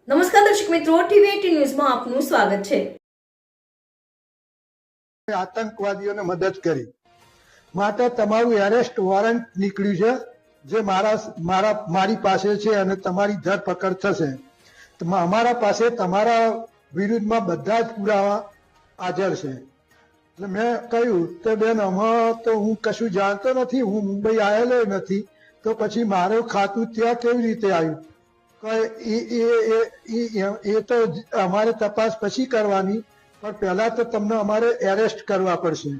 નમસ્કાર દર્શક મિત્રો, ટીવી18 ન્યૂઝમાં આપનું સ્વાગત છે. આતંકવાદીઓને મદદ કરી માટે તમારું એરેસ્ટ વોરંટ નીકળ્યું છે, જે મારી પાસે છે અને તમારી ધરપકડ થશે. અમારા પાસે તમારા વિરુદ્ધમાં બધા જ પુરાવા હાજર છે. એટલે મેં કહ્યું કે બેન, આમાં તો હું કશું જાણતો નથી, હું મુંબઈ આવેલો નથી, તો પછી મારું ખાતું ત્યાં કેવી રીતે આવ્યું? એ તો અમારે તપાસ પછી કરવાની, પણ પહેલા તો તમને અમારે એરેસ્ટ કરવા પડશે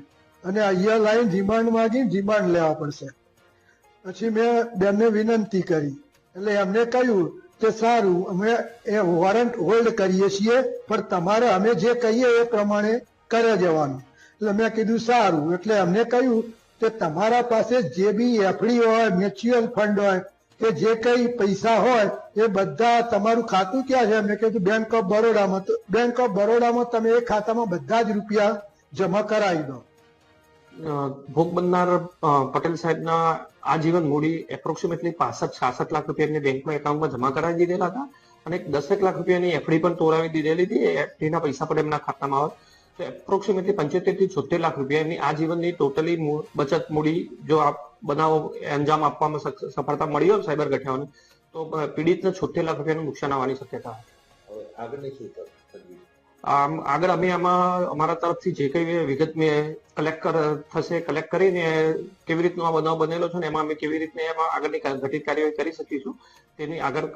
અને અહીંયા લાઈન રિમાન્ડ માંગી રિમાન્ડ લેવા પડશે. પછી મેં બેનને વિનંતી કરી, એટલે એમને કહ્યું કે સારું, અમે એ વોરંટ હોલ્ડ કરીએ છીએ, પણ તમારે અમે જે કહીએ એ પ્રમાણે કરે જવાનું. એટલે મેં કીધું સારું. એટલે અમને કહ્યું કે તમારા પાસે જે બી એફડી હોય, મ્યુચ્યુઅલ ફંડ હોય કે જે કઈ પૈસા હોય એ બધા તમારું ખાતું ક્યાં છે? મેં કીધું બેંક ઓફ બરોડામાં. તો બેંક ઓફ બરોડામાં તમે એ ખાતામાં બધા જ રૂપિયા જમા કરાવી દો. ભોગ બનનાર પટેલ સાહેબના આજીવન મૂડી એપ્રોક્સિમેટલી 65-66 લાખ રૂપિયાની બેંકમાં એકાઉન્ટમાં જમા કરાવી દીધેલા હતા અને 10 લાખ રૂપિયાની એફડી પણ તોડાવી દીધેલી હતી. એફડીના પૈસા પણ એમના ખાતામાં આવે તો એપ્રોક્સિમેટલી 75 થી 76 લાખ રૂપિયાની આજીવનની ટોટલી બચત મૂડી જો આ બનાવો અંજામ આપવામાં સફળતા મળી હોય સાયબર ગઠિયાઓને, તો પીડિતને 76 લાખ રૂપિયાનું નુકસાન આવવાની શક્યતા. આગળ અમે આમાં અમારા તરફથી જે કઈ વિગત કલેક્ટ કરીને કેવી રીતનો આ બનાવ બનેલો છે ને એમાં અમે કેવી રીતને એમાં આગળની ઘટિત કાર્યવાહી કરી શકીશું તેની આગળ